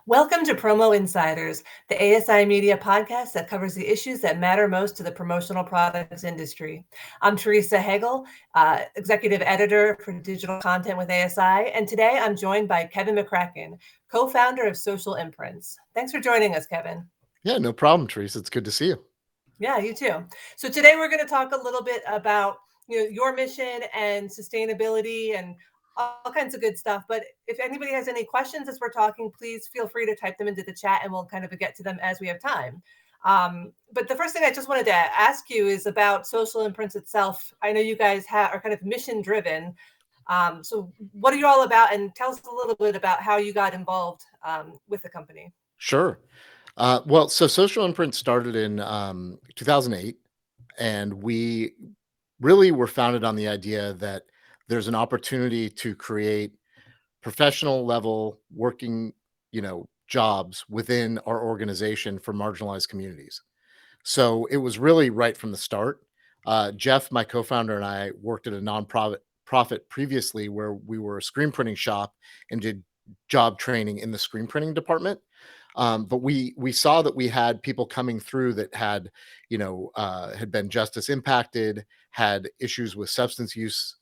Welcome to Promo Insiders, the ASI media podcast that covers the issues that matter most to the promotional products industry. I'm Teresa Hegel, executive editor for digital content with ASI, and today I'm joined by Kevin McCracken, co-founder of Social Imprints. Thanks for joining us, Kevin. Yeah, no problem, Teresa. It's good to see you. Yeah, you too. So today we're going to talk a little bit about your mission and sustainability and all kinds of good stuff. But if anybody has any questions as we're talking, please feel free to type them into the chat and we'll kind of get to them as we have time. But the first thing I just wanted to ask you is about Social Imprints itself. I know you guys are kind of mission driven. So what are you all about? And tell us a little bit about how you got involved with the company. Sure. So Social Imprint started in 2008, and we really were founded on the idea that there's an opportunity to create professional level working, jobs within our organization for marginalized communities. So it was really right from the start. Jeff, my co-founder, and I worked at a profit previously where we were a screen printing shop and did job training in the screen printing department. But we saw that we had people coming through that had, had been justice impacted, had issues with substance use,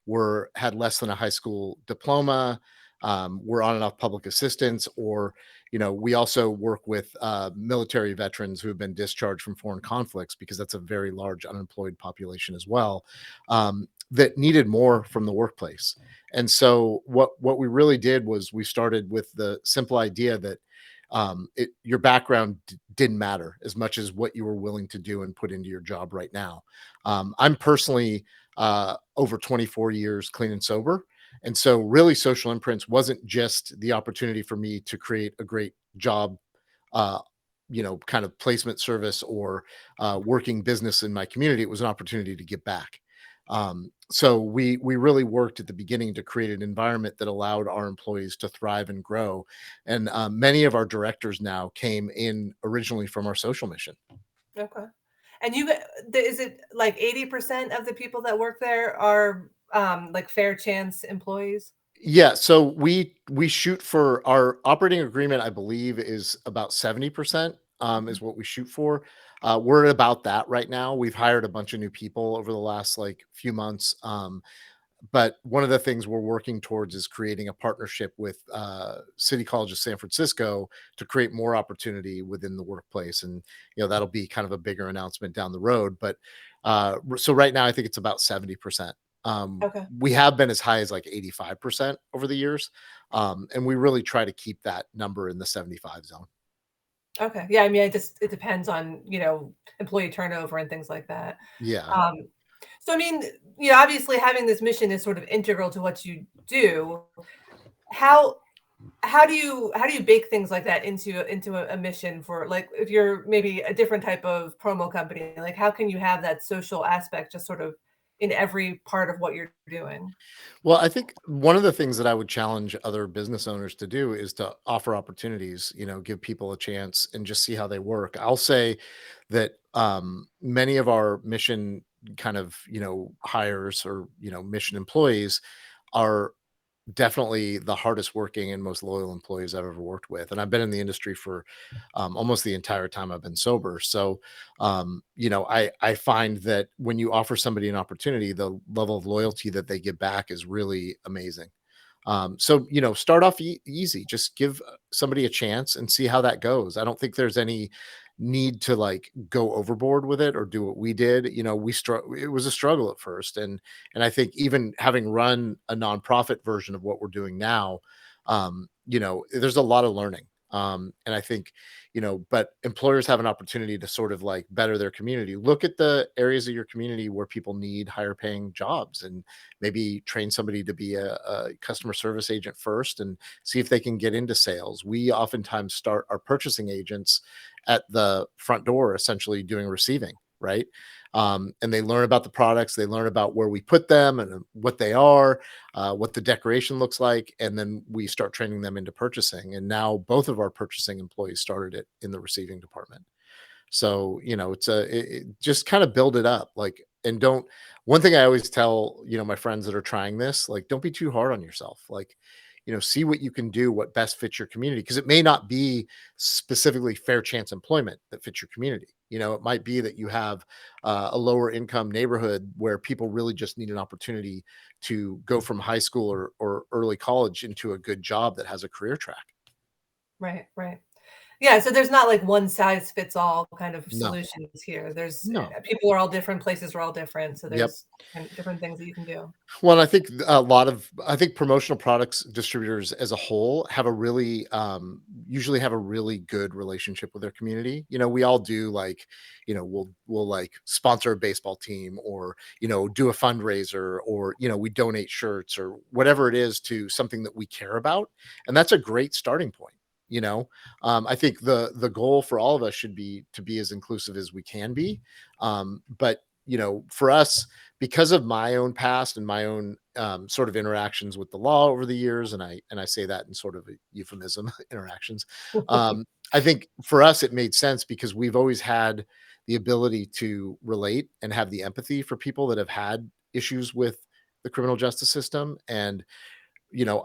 were had less than a high school diploma, were on and off public assistance, or we also work with military veterans who have been discharged from foreign conflicts because that's a very large unemployed population as well, that needed more from the workplace. And so what we really did was we started with the simple idea that your background didn't matter as much as what you were willing to do and put into your job right now. I'm personally over 24 years clean and sober. And so really Social Imprints wasn't just the opportunity for me to create a great job, uh, kind of placement service or working business in my community. It was an opportunity to give back. So we really worked at the beginning to create an environment that allowed our employees to thrive and grow. And many of our directors now came in originally from our social mission. Okay. And is it like 80% of the people that work there are like fair chance employees? Yeah, so we shoot for our operating agreement, I believe, is about 70%, Mhm. is what we shoot for. We're at about that right now. We've hired a bunch of new people over the last like few months. But one of the things we're working towards is creating a partnership with City College of San Francisco to create more opportunity within the workplace, and that'll be kind of a bigger announcement down the road. But so right now, I think it's about 70%. Okay. We have been as high as like 85% over the years, and we really try to keep that number in the 75 zone. Okay. Yeah. I mean, it depends on, employee turnover and things like that. Yeah. Um, so, I mean, obviously having this mission is sort of integral to what you do. How, how do you bake things like that into a mission for like if you're maybe a different type of promo company, like how can you have that social aspect just sort of in every part of what you're doing? Well, I think one of the things that I would challenge other business owners to do is to offer opportunities, give people a chance and just see how they work. I'll say that many of our mission kind of, hires or, mission employees are definitely the hardest working and most loyal employees I've ever worked with. And I've been in the industry for almost the entire time I've been sober. So, I find that when you offer somebody an opportunity, the level of loyalty that they give back is really amazing. So, start off easy, just give somebody a chance and see how that goes. I don't think there's any need to like go overboard with it or do what we did. It was a struggle at first. And I think even having run a nonprofit version of what we're doing now, there's a lot of learning. And I think, but employers have an opportunity to sort of like better their community. Look at the areas of your community where people need higher paying jobs and maybe train somebody to be a customer service agent first and see if they can get into sales. We oftentimes start our purchasing agents at the front door, essentially doing receiving, right? And they learn about the products, they learn about where we put them and what they are, what the decoration looks like, and then we start training them into purchasing. And now both of our purchasing employees started it in the receiving department. So just kind of build it up, like, and don't. One thing I always tell my friends that are trying this, like, don't be too hard on yourself. Like, see what you can do, what best fits your community, because it may not be specifically fair chance employment that fits your community. It might be that you have a lower income neighborhood where people really just need an opportunity to go from high school or early college into a good job that has a career track. Right, right. Yeah, so there's not like one size fits all kind of No, solutions here. There's no. people are all different, places are all different, so Yep. there's different things that you can do. Well, I think promotional products distributors as a whole have a really usually have a really good relationship with their community. We all do like, we'll like sponsor a baseball team, or, do a fundraiser, or, we donate shirts or whatever it is to something that we care about. And that's a great starting point. You know, I think the goal for all of us should be to be as inclusive as we can be. But for us, because of my own past and my own sort of interactions with the law over the years, and I say that in sort of a euphemism, interactions. Um, I think for us it made sense because we've always had the ability to relate and have the empathy for people that have had issues with the criminal justice system. And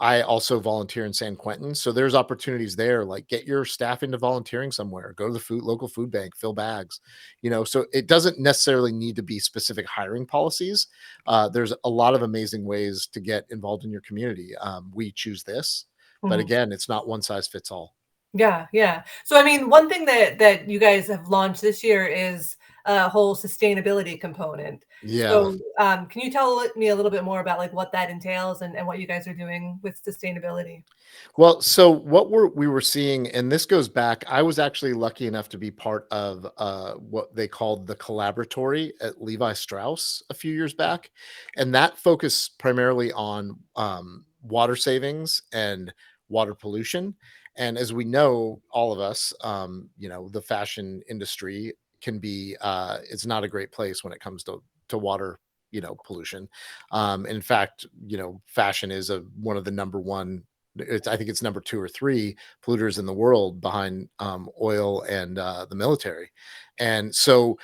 I also volunteer in San Quentin. So there's opportunities there, like get your staff into volunteering somewhere, go to the local food bank, fill bags, so it doesn't necessarily need to be specific hiring policies. There's a lot of amazing ways to get involved in your community. We choose this, but Mhm. again, it's not one size fits all. Yeah, yeah. So I mean, one thing that you guys have launched this year is a whole sustainability component. Yeah. So, can you tell me a little bit more about like what that entails and what you guys are doing with sustainability? Well, so what we were seeing, and this goes back, I was actually lucky enough to be part of what they called the collaboratory at Levi Strauss a few years back, and that focused primarily on water savings and water pollution. And as we know, all of us, the fashion industry can be it's not a great place when it comes to water, pollution. In fact, fashion is one of the number one, I think it's number 2 or 3 polluters in the world behind oil and the military. And so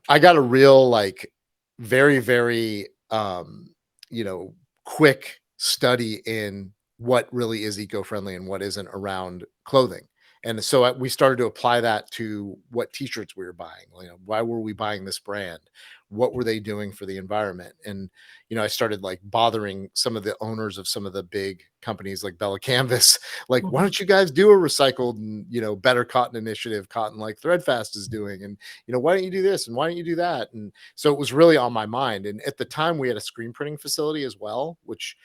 I got a real like very, very you know, quick study in what really is eco-friendly and what isn't around clothing. And so we started to apply that to what t-shirts we were buying. Why were we buying this brand? What were they doing for the environment? And I started like bothering some of the owners of some of the big companies like Bella Canvas, like, why Mhm. don't you guys do a recycled and better cotton initiative, cotton like Threadfast is doing, and why don't you do this and why don't you do that? And so it was really on my mind. And at the time, we had a screen printing facility as well, which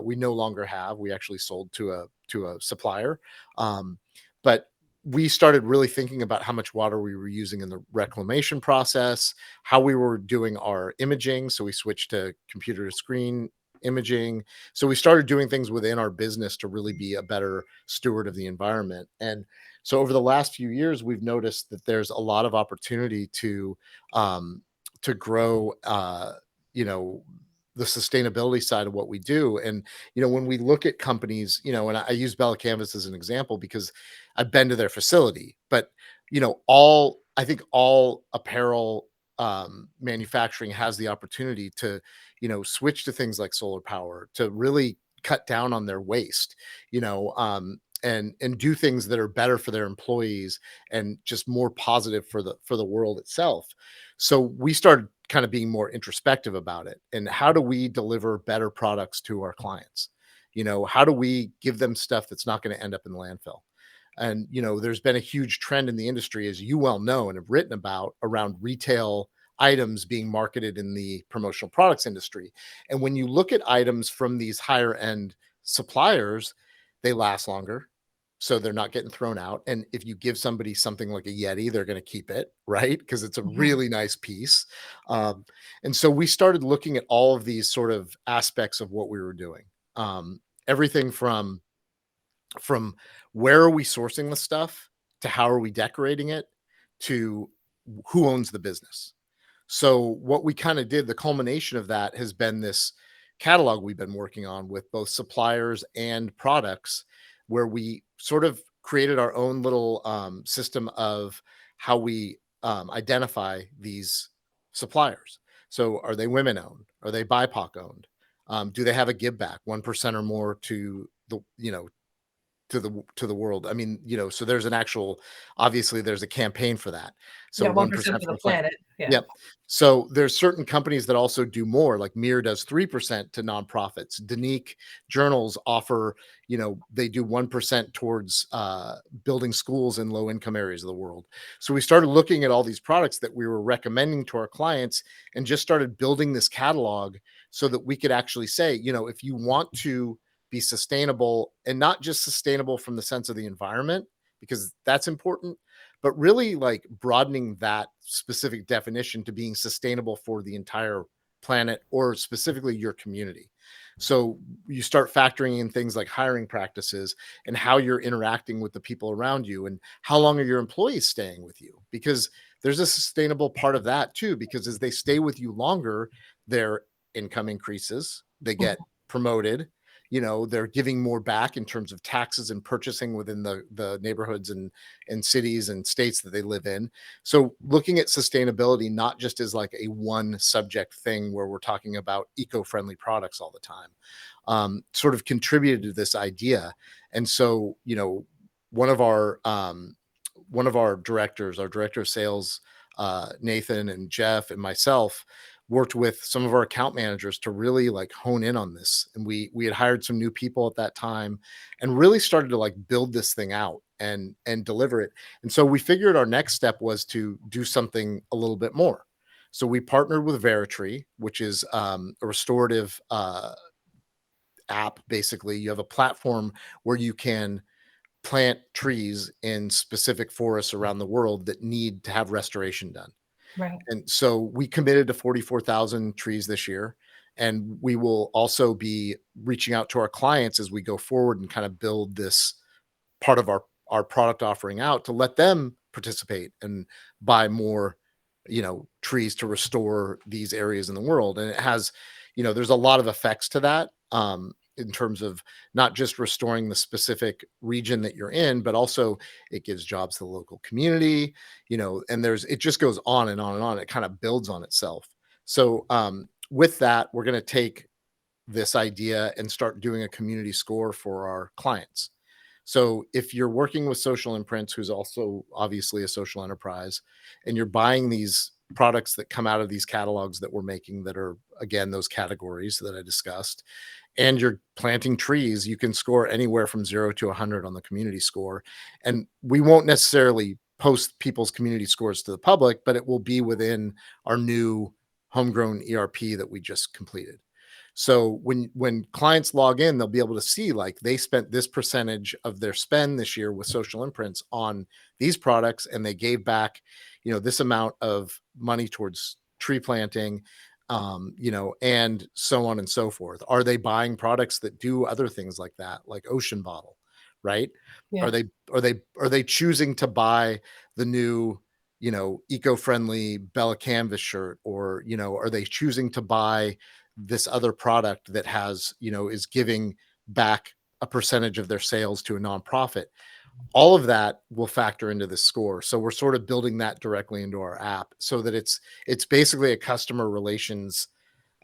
we no longer have. We actually sold to a supplier, but we started really thinking about how much water we were using in the reclamation process, how we were doing our imaging. So we switched to computer to screen imaging. So we started doing things within our business to really be a better steward of the environment. And so over the last few years, we've noticed that there's a lot of opportunity um, to grow, you know, the sustainability side of what we do. And when we look at companies, and I use Bella Canvas as an example because I've been to their facility, but all I think all apparel manufacturing has the opportunity to switch to things like solar power to really cut down on their waste, and do things that are better for their employees and just more positive for the world itself. So we started kind of being more introspective about it, and how do we deliver better products to our clients? How do we give them stuff that's not going to end up in the landfill? And there's been a huge trend in the industry, as you well know and have written about, around retail items being marketed in the promotional products industry. And when you look at items from these higher end suppliers, they last longer, so they're not getting thrown out. And if you give somebody something like a Yeti, they're going to keep it, right? Because it's a Mhm. really nice piece. um, and so we started looking at all of these sort of aspects of what we were doing. Everything from where are we sourcing the stuff, to how are we decorating it, to who owns the business. So what we kind of did, the culmination of that has been this catalog we've been working on with both suppliers and products, where we sort of created our own little system of how we identify these suppliers. So are they women owned? Are they BIPOC owned? Do they have a give back 1% or more to the to the world? I mean, so there's an actual, obviously there's a campaign for that. So Yeah, 1% 1% for for the the planet. planet. Yeah. Yep. So there's certain companies that also do more, like Mir does 3% to nonprofits. Danique journals offer, they do 1% towards building schools in low income areas of the world. So we started looking at all these products that we were recommending to our clients and just started building this catalog so that we could actually say, if you want to be sustainable, and not just sustainable from the sense of the environment, because that's important, but really like broadening that specific definition to being sustainable for the entire planet or specifically your community. So you start factoring in things like hiring practices and how you're interacting with the people around you and how long are your employees staying with you, because there's a sustainable part of that too, because as they stay with you longer, their income increases, they get Mhm. promoted, they're giving more back in terms of taxes and purchasing within the neighborhoods and cities and states that they live in. So looking at sustainability not just as like a one subject thing where we're talking about eco-friendly products all the time, sort of contributed to this idea. And so, one of our directors, our director of sales, Nathan and Jeff and myself, worked with some of our account managers to really like hone in on this. And we had hired some new people at that time and really started to like build this thing out and deliver it. And so we figured our next step was to do something a little bit more. So we partnered with Veritree, which is a restorative app. Basically, you have a platform where you can plant trees in specific forests around the world that need to have restoration done. Right. And so we committed to 44,000 trees this year. And we will also be reaching out to our clients as we go forward and kind of build this part of our product offering out to let them participate and buy more, trees to restore these areas in the world. And it has, there's a lot of effects to that, in terms of not just restoring the specific region that you're in, but also it gives jobs to the local community, and it just goes on and on and on. It kind of builds on itself. So with that, we're going to take this idea and start doing a community score for our clients. So if you're working with Social Imprints, who's also obviously a social enterprise, and you're buying these products that come out of these catalogs that we're making that are, again, those categories that I discussed, and you're planting trees, you can score anywhere from 0 to 100 on the community score. And we won't necessarily post people's community scores to the public, but it will be within our new homegrown ERP that we just completed. So when clients log in, they'll be able to see like they spent this percentage of their spend this year with Social Imprints on these products, and they gave back, this amount of money towards tree planting, and so on and so forth. Are they buying products that do other things like that, like Ocean Bottle, right? Are Yeah. they are they choosing to buy the new, eco-friendly Bella Canvas shirt, or are they choosing to buy this other product that has, is giving back a percentage of their sales to a nonprofit? All of that will factor into the score. So we're sort of building that directly into our app so that it's basically a customer relations,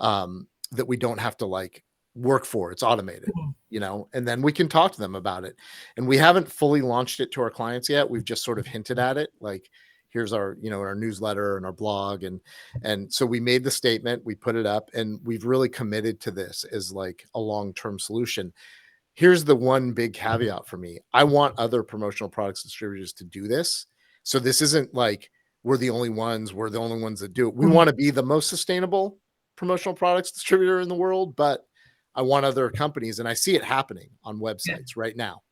that we don't have to like work for. It's automated, Mhm. and then we can talk to them about it. And we haven't fully launched it to our clients yet. We've just sort of hinted at it, like here's our, our newsletter and our blog, and so we made the statement, we put it up, and we've really committed to this as like a long-term solution. Here's the one big caveat for me. I want other promotional products distributors to do this. So this isn't like we're the only ones that do it. We Mhm. want to be the most sustainable promotional products distributor in the world, but I want other companies, and I see it happening on Yeah. websites right now.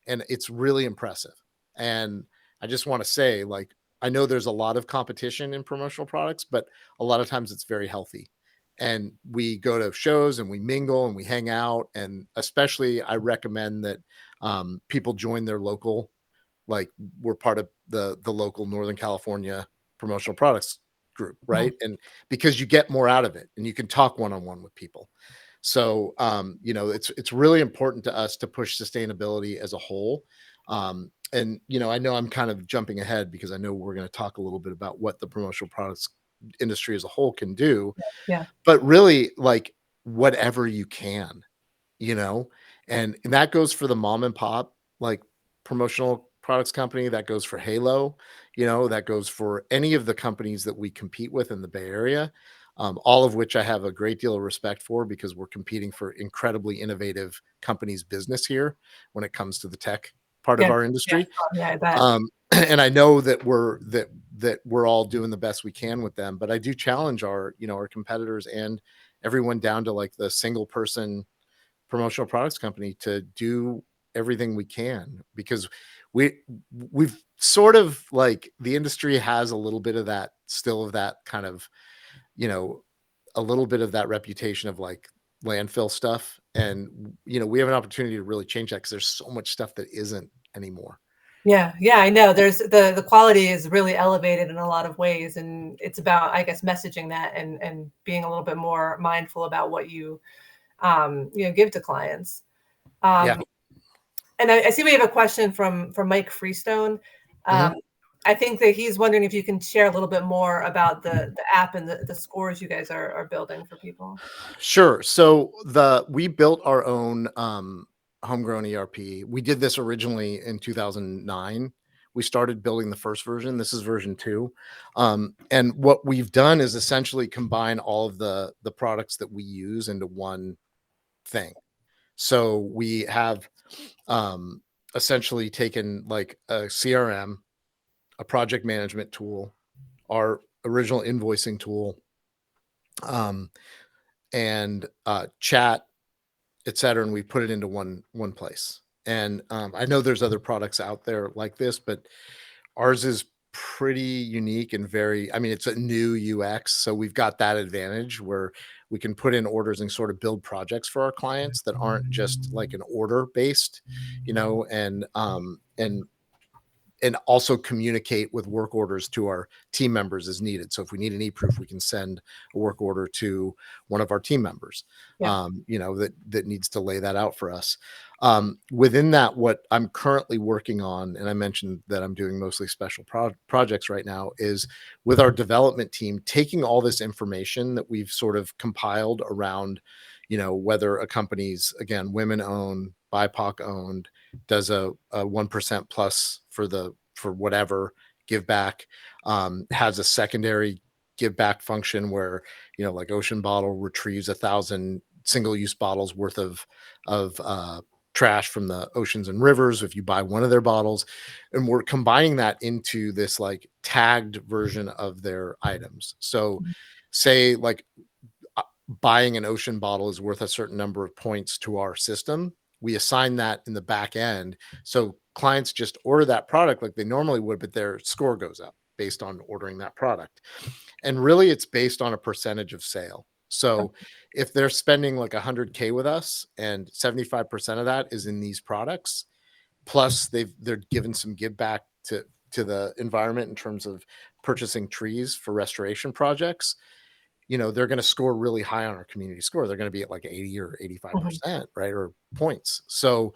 And it's really impressive. And I just want to say, like, I know there's a lot of competition in promotional products, but a lot of times it's very healthy. And we go to shows and we mingle and we hang out. And especially, I recommend that people join their local, like we're part of the local Northern California promotional products group, Mhm. right? And because you get more out of it and you can talk one-on-one with people. So it's really important to us to push sustainability as a whole. And I know I'm kind of jumping ahead because I know we're going to talk a little bit about what the promotional products industry as a whole can do. Yeah. But really, like, whatever you can, you know? And that goes for the mom and pop, like, promotional products company, that goes for Halo, that goes for any of the companies that we compete with in the Bay Area, all of which I have a great deal of respect for because we're competing for incredibly innovative companies' business here when it comes to the tech part of Yeah. our Yeah. industry. Oh, yeah, I bet. And I know that we're all doing the best we can with them, but I do challenge our competitors and everyone down to like the single person promotional products company to do everything we can because we we've sort of like the industry has a little bit of that still of that kind of you know a little bit of that reputation of like landfill stuff, and we have an opportunity to really change that because there's so much stuff that isn't anymore. Yeah, yeah, I know. There's the quality is really elevated in a lot of ways, and it's about, I guess, messaging that and being a little bit more mindful about what you give to clients. Yeah. Um, and I see we have a question from Mike Freestone. Mhm. Um, I think that he's wondering if you can share a little bit more about the app and the scores you guys are building for people. Sure. So we built our own homegrown ERP. We did this originally in 2009. We started building the first version. This is version 2. And what we've done is essentially combine all of the products that we use into one thing. So we have um essentially taken like a CRM, a project management tool, our original invoicing tool, um, and chat, et cetera, and we put it into one place. And I know there's other products out there like this, but ours is pretty unique and very. I mean, it's a new UX, so we've got that advantage where we can put in orders and sort of build projects for our clients that aren't just like an order based, and also communicate with work orders to our team members as needed. So if we need an e-proof, we can send a work order to one of our team members, Yeah. that needs to lay that out for us. Within that, what I'm currently working on, and I mentioned that I'm doing mostly special projects right now, is with our development team, taking all this information that we've sort of compiled around, whether a company's, again, women owned, BIPOC owned, does a 1% plus for whatever give back, has a secondary give back function where like Ocean Bottle retrieves 1,000 single use bottles worth of trash from the oceans and rivers if you buy one of their bottles, and we're combining that into this like tagged version of their items. So Mhm. say like buying an ocean bottle is worth a certain number of points to our system. We assign that in the back end. So clients just order that product like they normally would, but their score goes up based on ordering that product. And really, it's based on a percentage of sale. So if they're spending like 100K with us and 75% of that is in these products, plus they're given some give back to the environment in terms of purchasing trees for restoration projects, they're going to score really high on our community score. They're going to be at like 80 or Mhm. 85%, right? Or points. So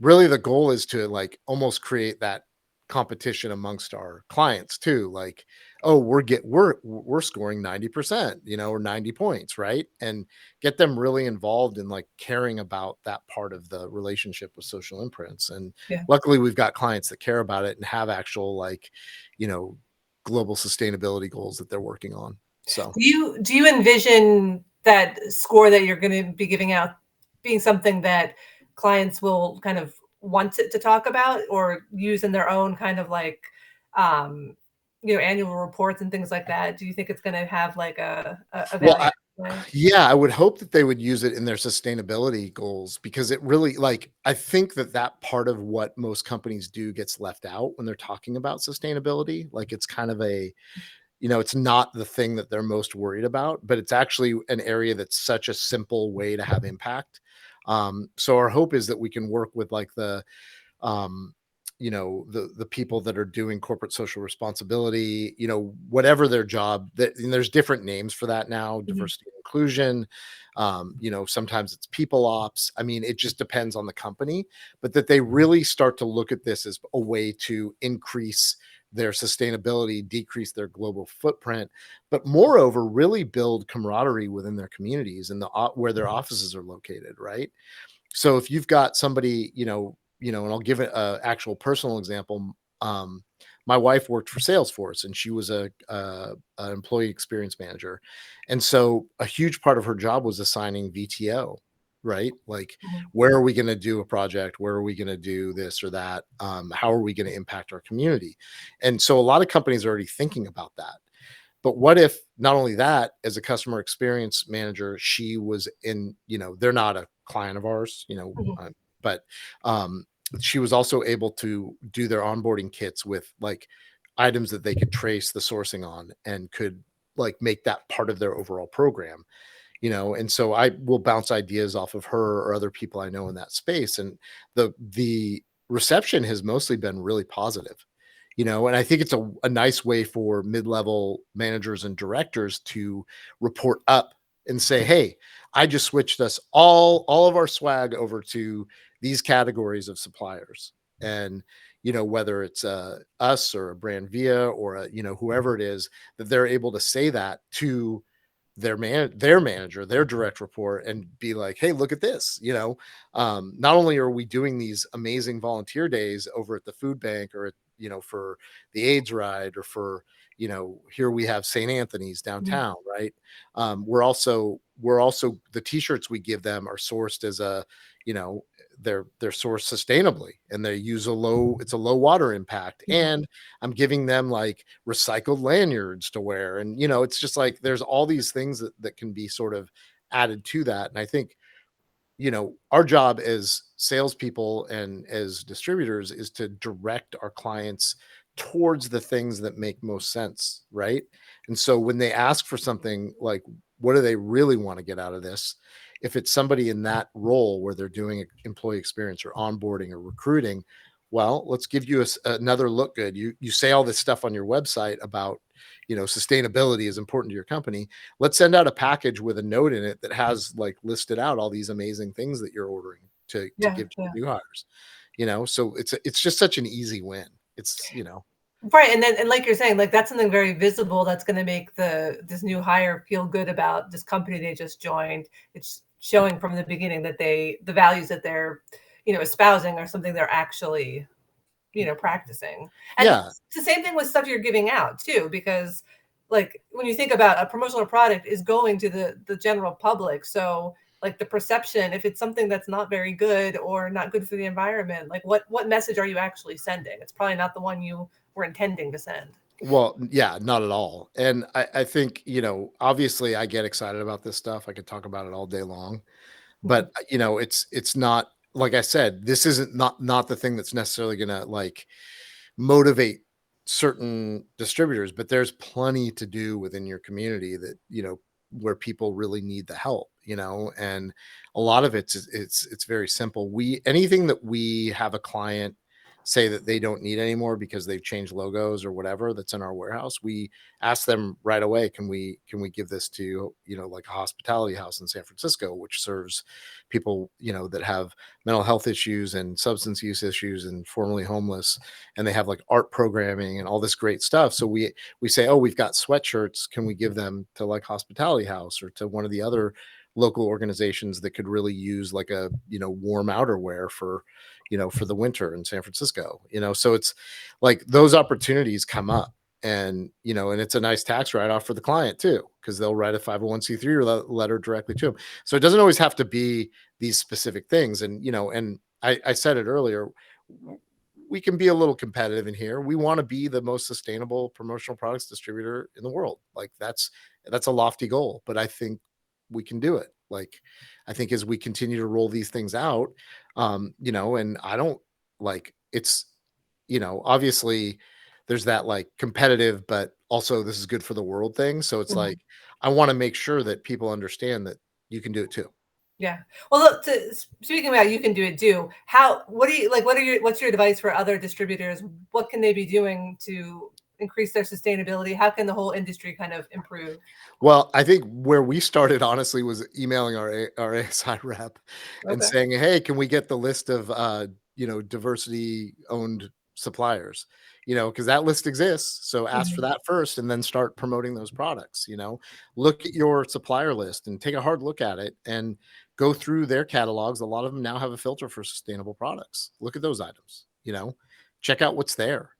really the goal is to like almost create that competition amongst our clients too. Like, oh, we're scoring 90%, or 90 points, right? And get them really involved in like caring about that part of the relationship with Social Imprints. And Yeah. luckily we've got clients that care about it and have actual like, you know, global sustainability goals that they're working on. So Do you envision that score that you're going to be giving out being something that clients will kind of want to talk about or use in their own kind of like um, annual reports and things like that? Do you think it's going to have like a well, value way? yeah, I would hope that they would use it in their sustainability goals because it really like I think that part of what most companies do gets left out when they're talking about sustainability. Like it's kind of it's not the thing that they're most worried about, but it's actually an area that's such a simple way to have impact. So our hope is that we can work with like um the people that are doing corporate social responsibility, whatever their job, that and there's different names for that now, Mhm. diversity and inclusion, sometimes it's people ops. I mean, it just depends on the company, but that they really start to look at this as a way to increase their sustainability, decrease their global footprint, but moreover, really build camaraderie within their communities and where their offices are located, right? So if you've got somebody, and I'll give it a actual personal example. My wife worked for Salesforce, and she was a employee experience manager, and so a huge part of her job was assigning VTO, right? Like, Mhm. where are we going to do a project? Where are we going to do this or that? How are we going to impact our community? And so a lot of companies are already thinking about that. But what if not only that, as a customer experience manager, she was in, they're not a client of ours, Mhm. but um, she was also able to do their onboarding kits with like items that they could trace the sourcing on and could like make that part of their overall program. And so I will bounce ideas off of her or other people I know in that space, and the reception has mostly been really positive. And I think it's a nice way for mid-level managers and directors to report up and say, hey, I just switched us all of our swag over to these categories of suppliers. And whether it's us or a brand via or whoever it is, that they're able to say that to their manager, their direct report, and be like, hey, look at this. Not only are we doing these amazing volunteer days over at the food bank or for the AIDS ride, or for here we have St. Anthony's Mhm. downtown, right? We're also the t-shirts we give them are sourced as a you know they're sourced sustainably, and they use it's a low water impact, Mhm. and I'm giving them like recycled lanyards to wear. And it's just like there's all these things that can be sort of added to that. And I think our job as salespeople and as distributors is to direct our clients towards the things that make most sense, right? And so when they ask for something like, what do they really want to get out of this? If it's somebody in that role where they're doing employee experience or onboarding or recruiting, well, let's give you another look good. You say all this stuff on your website about sustainability is important to your company. Let's send out a package with a note in it that has like listed out all these amazing things that you're ordering to Yeah, give to yeah. your new hires. So it's just such an easy win. It's Right, and then and like you're saying, like, that's something very visible that's gonna make this new hire feel good about this company they just joined. It's showing from the beginning that the values that they're, espousing are something they're actually, practicing. And yeah. it's the same thing with stuff you're giving out too, because like when you think about a promotional product is going to the general public. So like the perception, if it's something that's not very good or not good for the environment, like what message are you actually sending? It's probably not the one you were intending to send. Well, yeah, not at all. And I think, obviously I get excited about this stuff. I could talk about it all day long. Mhm. But it's not, like I said, this isn't not the thing that's necessarily gonna like motivate certain distributors, but there's plenty to do within your community that where people really need the help, and a lot of it's very simple. We Anything that we have a client say that they don't need anymore because they've changed logos or whatever that's in our warehouse, we ask them right away, can we give this to like a hospitality house in San Francisco, which serves people that have mental health issues and substance use issues and formerly homeless, and they have like art programming and all this great stuff. So we say, oh, we've got sweatshirts, can we give them to like hospitality house or to one of the other local organizations that could really use like a warm outerwear for the winter in San Francisco. So it's like those opportunities come up, and and it's a nice tax write-off for the client too, because they'll write a 501c3 letter directly to them. So it doesn't always have to be these specific things. And and I said it earlier, we can be a little competitive in here. We want to be the most sustainable promotional products distributor in the world. Like that's a lofty goal, but I think we can do it. Like I think as we continue to roll these things out, and I don't like it's obviously there's that like competitive, but also this is good for the world thing. So it's like Mhm. I want to make sure that people understand that you can do it too. Yeah. Well, look, speaking about you can do it too. What do you like? What's your advice for other distributors? What can they be doing to increase their sustainability? How can the whole industry kind of improve? Well, I think where we started honestly was emailing our ASI rep and Okay. saying, "Hey, can we get the list of diversity owned suppliers, because that list exists. So ask for Mhm. that first and then start promoting those products. Look at your supplier list and take a hard look at it and go through their catalogs. A lot of them now have a filter for sustainable products. Look at those items, check out what's there,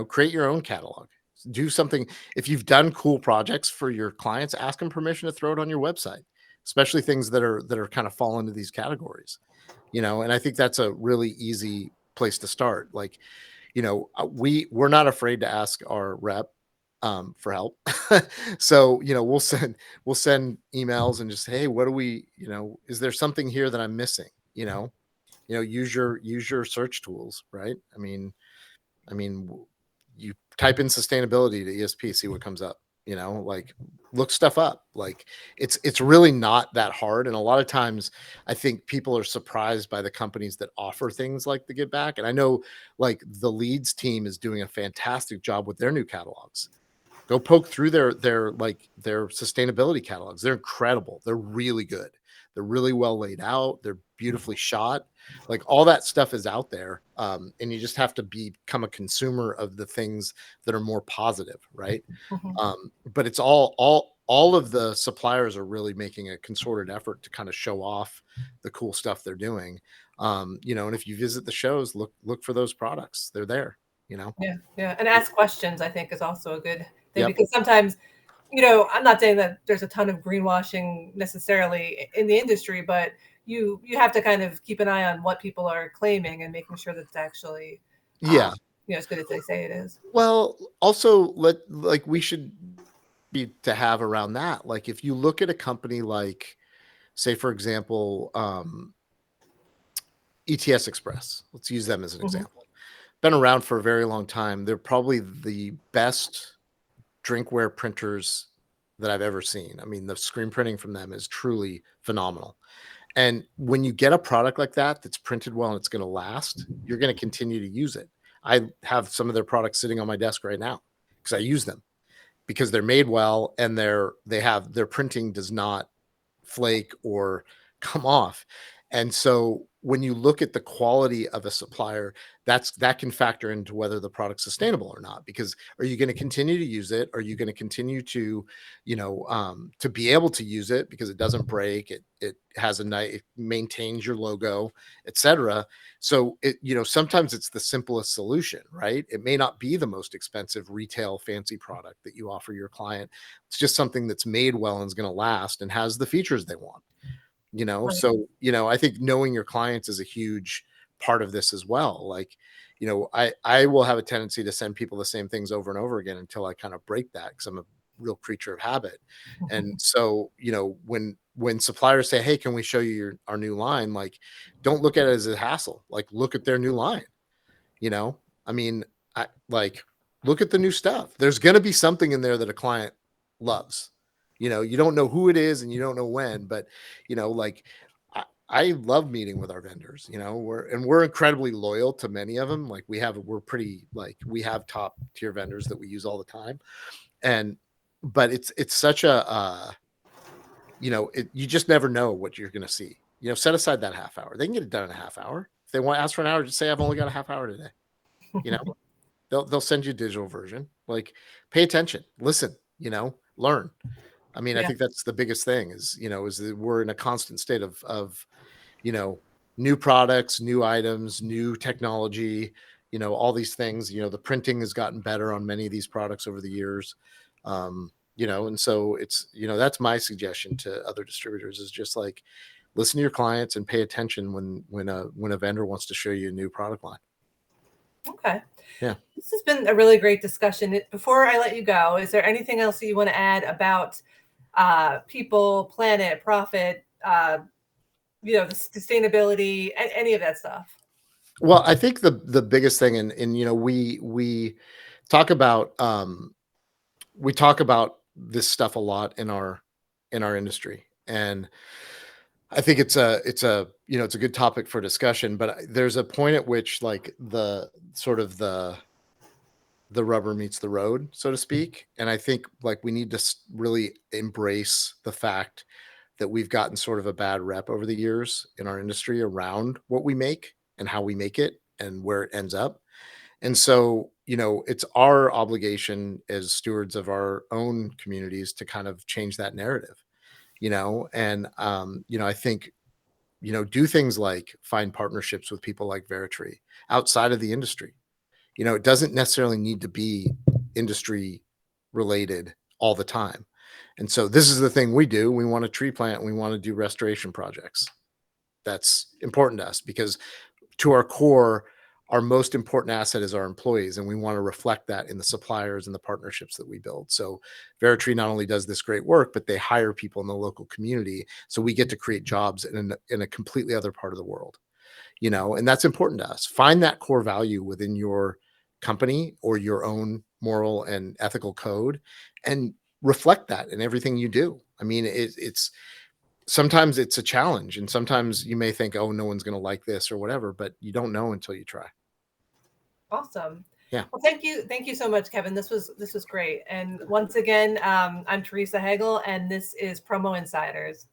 create your own catalog. Do something. If you've done cool projects for your clients, ask them permission to throw it on your website, especially things that are kind of fall into these categories, and I think that's a really easy place to start. Like, we're not afraid to ask our rep for help. So, we'll send emails and just, hey, what do we, is there something here that I'm missing? Use your search tools, right? You type in sustainability to ESP, see what comes up. Like, look stuff up. Like, it's really not that hard. And a lot of times, I think people are surprised by the companies that offer things like the Give Back. And I know, like, the Leads team is doing a fantastic job with their new catalogs. Go poke through their sustainability catalogs. They're incredible. They're really good. They're really well laid out. They're beautifully shot. Like, all that stuff is out there. And you just have to become a consumer of the things that are more positive, right? Mhm. But it's all of the suppliers are really making a concerted effort to kind of show off the cool stuff they're doing. And if you visit the shows, look for those products. They're there, you know. Yeah, yeah, and ask questions, I think, is also a good thing Yep. because sometimes, I'm not saying that there's a ton of greenwashing necessarily in the industry, but you have to kind of keep an eye on what people are claiming and making sure that it's actually, um, Yeah. as good as they say it is. Well, also, we should be to have around that. Like, if you look at a company like, say, for example, ETS Express, let's use them as an Mhm, example. Been around for a very long time. They're probably the best drinkware printers that I've ever seen. I mean, the screen printing from them is truly phenomenal. And when you get a product like that that's printed well and it's going to last, you're going to continue to use it. I have some of their products sitting on my desk right now because I use them, because they're made well and their printing does not flake or come off. And so when you look at the quality of a supplier, that can factor into whether the product's sustainable or not. Because are you going to continue to use it? Are you going to continue to, to be able to use it because it doesn't break? It has it maintains your logo, etc. So sometimes it's the simplest solution, right? It may not be the most expensive retail fancy product that you offer your client. It's just something that's made well and is going to last and has the features they want. right. So I think knowing your clients is a huge part of this as well. Like, I will have a tendency to send people the same things over and over again until I kind of break that, because I'm a real creature of habit. And so when suppliers say, hey, can we show you our new line, like, don't look at it as a hassle. Like, look at their new line. you know I mean, I like, look at the new stuff. There's going to be something in there that a client loves. You don't know who it is and you don't know when, but like, I love meeting with our vendors. We're incredibly loyal to many of them. Like, we have top tier vendors that we use all the time. And but it's such a you just never know what you're going to see. Set aside that half hour. They can get it done in a half hour. If they want to ask for an hour, just say, I've only got a half hour today. you know they'll send you a digital version. Like, pay attention, listen, learn. I mean, I Yeah, think that's the biggest thing is that we're in a constant state of you know new products, new items, new technology, all these things. The printing has gotten better on many of these products over the years. And so it's, that's my suggestion to other distributors, is just like, listen to your clients and pay attention when a vendor wants to show you a new product line. okay. Yeah. This has been a really great discussion. Before I let you go, is there anything else that you want to add about people, planet, profit, the sustainability, any of that stuff? Well, I think the biggest thing, and we talk about this stuff a lot in our industry, and I think it's a good topic for discussion. But there's a point at which, like, the rubber meets the road, so to speak. And I think, like, we need to really embrace the fact that we've gotten sort of a bad rep over the years in our industry around what we make and how we make it and where it ends up. And so, it's our obligation as stewards of our own communities to kind of change that narrative, and I think, do things like find partnerships with people like Veritree outside of the industry. It doesn't necessarily need to be industry related all the time. And so this is the thing we do. We want to tree plant, and we want to do restoration projects. That's important to us because to our core, our most important asset is our employees, and we want to reflect that in the suppliers and the partnerships that we build. So Veritree not only does this great work, but they hire people in the local community. So we get to create jobs in a completely other part of the world, and that's important to us. Find that core value within your company or your own moral and ethical code and reflect that in everything you do. I mean, it's sometimes it's a challenge, and sometimes you may think, oh, no one's going to like this or whatever, but you don't know until you try. Awesome. Yeah. Well, thank you so much, Kevin. This was great. And once again, I'm Teresa Hegel, and this is Promo Insiders.